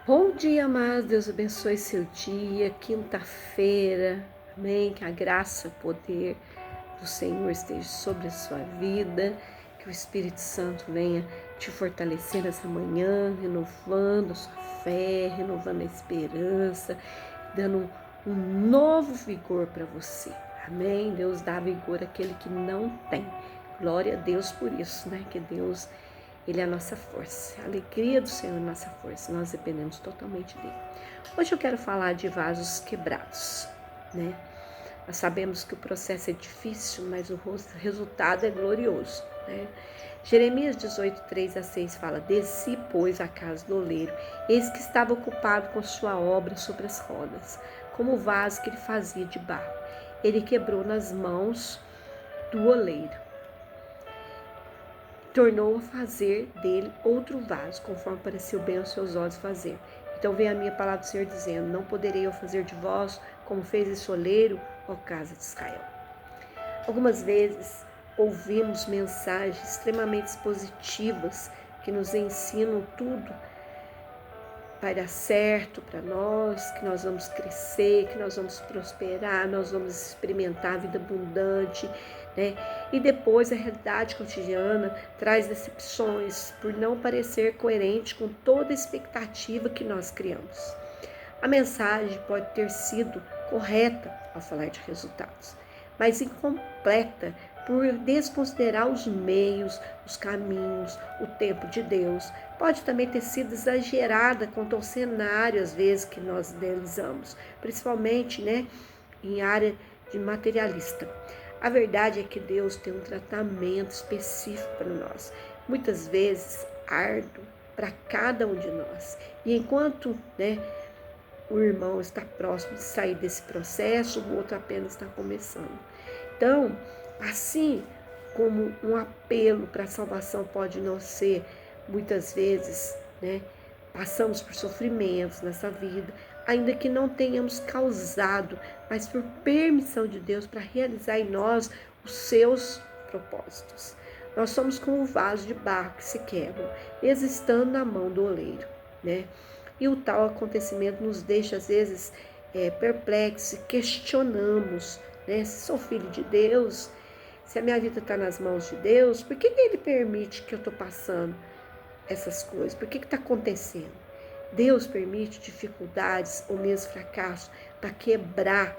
Bom dia, amados. Deus abençoe seu dia. Quinta-feira, amém. Que a graça, o poder do Senhor esteja sobre a sua vida. Que o Espírito Santo venha te fortalecer nessa manhã, renovando a sua fé, renovando a esperança, dando um novo vigor para você. Amém. Deus dá vigor àquele que não tem. Glória a Deus por isso, né? Que Deus, Ele é a nossa força. A alegria do Senhor é a nossa força. Nós dependemos totalmente dele. Hoje eu quero falar de vasos quebrados, né? Nós sabemos que o processo é difícil, mas o resultado é glorioso, né? Jeremias 18, 3-6 fala: Desci, pois, à casa do oleiro, eis que estava ocupado com sua obra sobre as rodas, como o vaso que ele fazia de barro. Ele quebrou nas mãos do oleiro, tornou a fazer dele outro vaso, conforme pareceu bem aos seus olhos fazer. Então vem a minha palavra do Senhor dizendo: Não poderei eu fazer de vós como fez esse oleiro, ó casa de Israel. Algumas vezes ouvimos mensagens extremamente positivas que nos ensinam tudo vai dar certo para nós, que nós vamos crescer, que nós vamos prosperar, nós vamos experimentar a vida abundante, né? E depois a realidade cotidiana traz decepções por não parecer coerente com toda a expectativa que nós criamos. A mensagem pode ter sido correta ao falar de resultados, mas incompleta por desconsiderar os meios, os caminhos, o tempo de Deus. Pode também ter sido exagerada quanto ao cenário, às vezes, que nós idealizamos, principalmente, né, em área de materialista. A verdade é que Deus tem um tratamento específico para nós, muitas vezes árduo para cada um de nós. E enquanto, né, o irmão está próximo de sair desse processo, o outro apenas está começando. Então, assim como um apelo para a salvação pode não ser, muitas vezes, né, passamos por sofrimentos nessa vida, ainda que não tenhamos causado, mas por permissão de Deus para realizar em nós os seus propósitos. Nós somos como um vaso de barro que se quebra, estando na mão do oleiro, né? E o tal acontecimento nos deixa, às vezes, perplexos, questionamos, né? Se sou filho de Deus, se a minha vida está nas mãos de Deus, por que Ele permite que eu estou passando essas coisas? Por que está acontecendo? Deus permite dificuldades ou mesmo fracasso para quebrar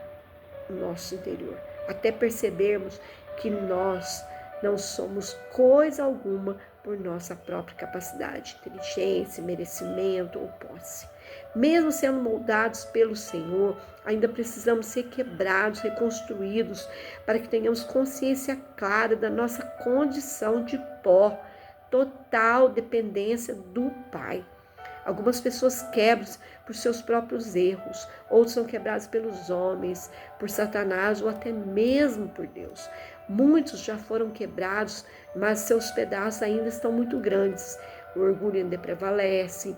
o nosso interior, até percebermos que nós não somos coisa alguma por nossa própria capacidade, inteligência, merecimento ou posse. Mesmo sendo moldados pelo Senhor, ainda precisamos ser quebrados, reconstruídos, para que tenhamos consciência clara da nossa condição de pó, total dependência do Pai. Algumas pessoas quebram por seus próprios erros, outros são quebrados pelos homens, por Satanás ou até mesmo por Deus. Muitos já foram quebrados, mas seus pedaços ainda estão muito grandes. O orgulho ainda prevalece,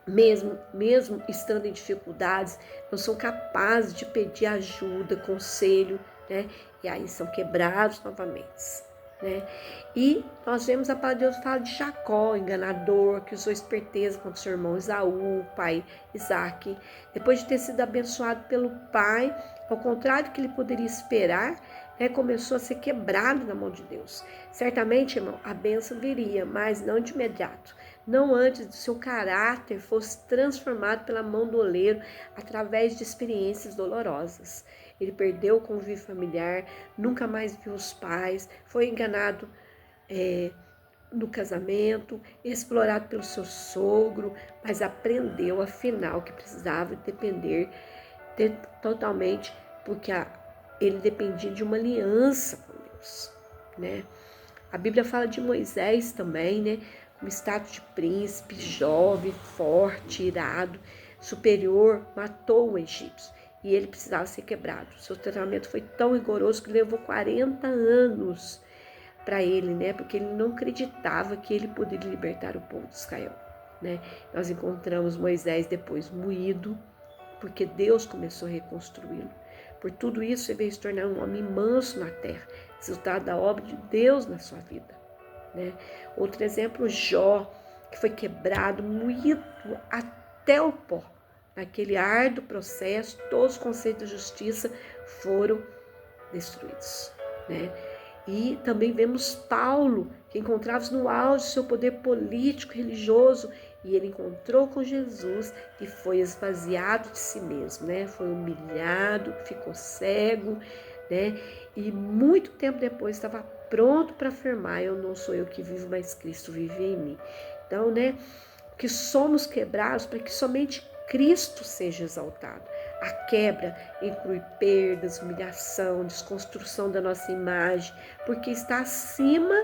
mesmo estando em dificuldades, não são capazes de pedir ajuda, conselho, né? E aí são quebrados novamente. Né? E nós vemos a palavra de Deus falar de Jacó, enganador, que usou esperteza contra seu irmão Esaú, o pai Isaac. Depois de ter sido abençoado pelo pai, ao contrário do que ele poderia esperar, né, começou a ser quebrado na mão de Deus. Certamente, irmão, a bênção viria, mas não de imediato. Não antes do seu caráter fosse transformado pela mão do oleiro através de experiências dolorosas. Ele perdeu o convívio familiar, nunca mais viu os pais, foi enganado no casamento, explorado pelo seu sogro, mas aprendeu afinal que precisava depender totalmente, porque ele dependia de uma aliança com Deus, né? A Bíblia fala de Moisés também, né? Como status de príncipe, jovem, forte, irado, superior, matou o egípcio e ele precisava ser quebrado. Seu tratamento foi tão rigoroso que levou 40 anos para ele, né? Porque ele não acreditava que ele poderia libertar o povo de Israel, né? Nós encontramos Moisés depois moído, porque Deus começou a reconstruí-lo. Por tudo isso, ele veio se tornar um homem manso na terra, resultado da obra de Deus na sua vida, né? Outro exemplo, Jó, que foi quebrado, moído até até o pó. Naquele árduo processo, todos os conceitos de justiça foram destruídos, né? E também vemos Paulo, que encontrava-se no auge do seu poder político, religioso, e ele encontrou com Jesus e foi esvaziado de si mesmo, né? Foi humilhado, ficou cego, né? E muito tempo depois estava pronto para afirmar: eu não sou eu que vivo, mas Cristo vive em mim. Então, né? Que somos quebrados para que somente Cristo seja exaltado. A quebra inclui perdas, humilhação, desconstrução da nossa imagem, porque está acima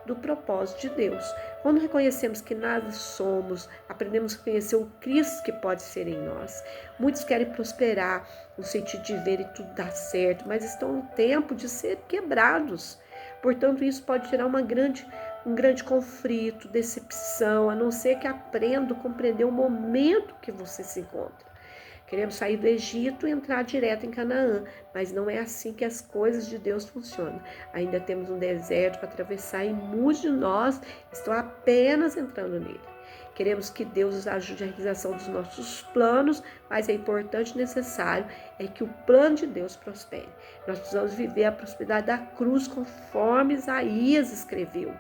do propósito de Deus. Quando reconhecemos que nada somos, aprendemos a conhecer o Cristo que pode ser em nós. Muitos querem prosperar no sentido de ver e tudo dar certo, mas estão no tempo de ser quebrados. Portanto, isso pode gerar um grande conflito, decepção, a não ser que aprenda a compreender o momento que você se encontra. Queremos sair do Egito e entrar direto em Canaã, mas não é assim que as coisas de Deus funcionam. Ainda temos um deserto para atravessar e muitos de nós estão apenas entrando nele. Queremos que Deus nos ajude a realização dos nossos planos, mas é importante e necessário é que o plano de Deus prospere. Nós precisamos viver a prosperidade da cruz conforme Isaías escreveu.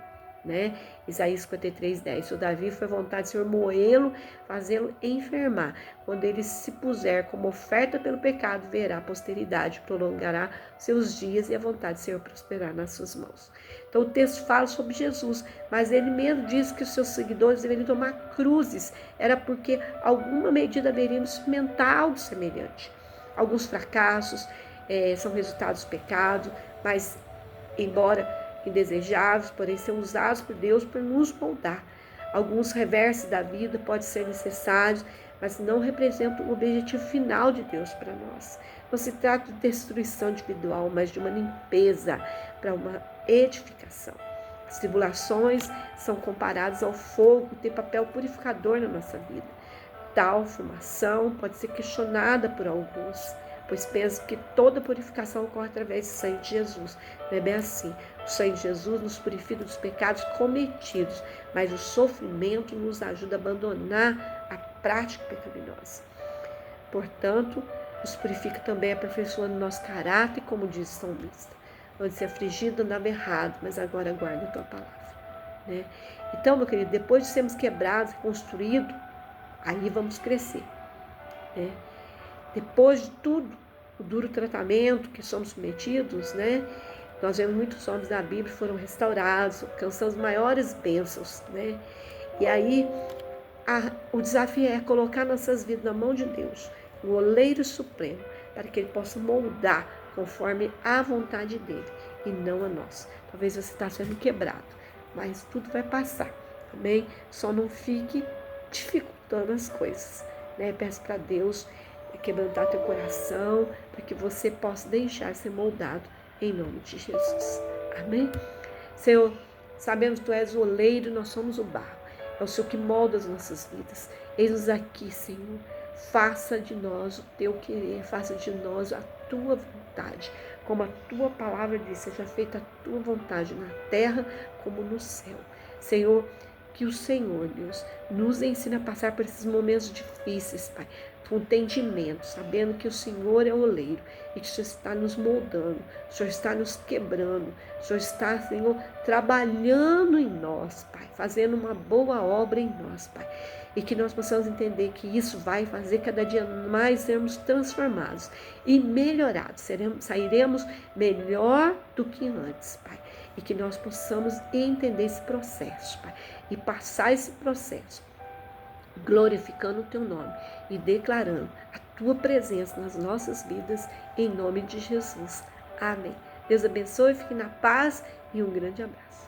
Né? Isaías 53:10. O Davi foi vontade do Senhor moê-lo, fazê-lo enfermar. Quando ele se puser como oferta pelo pecado, verá a posteridade, prolongará seus dias e a vontade do Senhor prosperar nas suas mãos. Então o texto fala sobre Jesus, mas ele mesmo diz que os seus seguidores deveriam tomar cruzes. Era porque alguma medida haveria no experimentar algo semelhante. Alguns fracassos são resultados do pecado, mas embora indesejáveis, porém são usados por Deus para nos moldar. Alguns reversos da vida podem ser necessários, mas não representam o objetivo final de Deus para nós. Não se trata de destruição individual, mas de uma limpeza para uma edificação. As tribulações são comparadas ao fogo, que tem papel purificador na nossa vida. Tal formação pode ser questionada por alguns, pois pensam que toda purificação ocorre através do sangue de Jesus. Não é bem assim. O sangue de Jesus nos purifica dos pecados cometidos, mas o sofrimento nos ajuda a abandonar a prática pecaminosa. Portanto, nos purifica também aperfeiçoando nosso caráter, como diz o salmista. Antes de ser afligido, andava errado, mas agora guarda a tua palavra. Né? Então, meu querido, depois de sermos quebrados, reconstruídos, aí vamos crescer. Né? Depois de tudo, o duro tratamento que somos submetidos, né? Nós vemos muitos homens da Bíblia que foram restaurados, alcançando maiores bênçãos, né? E aí, o desafio é colocar nossas vidas na mão de Deus, o oleiro supremo, para que Ele possa moldar conforme a vontade dEle e não a nossa. Talvez você está sendo quebrado, mas tudo vai passar, amém? Só não fique dificultando as coisas, né? Peço para Deus quebrantar teu coração, para que você possa deixar ser moldado em nome de Jesus. Amém? Senhor, sabemos que Tu és o oleiro, nós somos o barro. É o Senhor que molda as nossas vidas. Eis-nos aqui, Senhor. Faça de nós o Teu querer, faça de nós a Tua vontade. Como a Tua palavra diz, seja feita a Tua vontade na terra como no céu. Senhor, que o Senhor, Deus, nos ensine a passar por esses momentos difíceis, Pai, com entendimento, sabendo que o Senhor é o oleiro e que o Senhor está nos moldando, o Senhor está nos quebrando, o Senhor está, Senhor, trabalhando em nós, Pai, fazendo uma boa obra em nós, Pai, e que nós possamos entender que isso vai fazer cada dia mais sermos transformados e melhorados, sairemos melhor do que antes, Pai, e que nós possamos entender esse processo, Pai, e passar esse processo glorificando o Teu nome e declarando a Tua presença nas nossas vidas, em nome de Jesus. Amém. Deus abençoe, fique na paz e um grande abraço.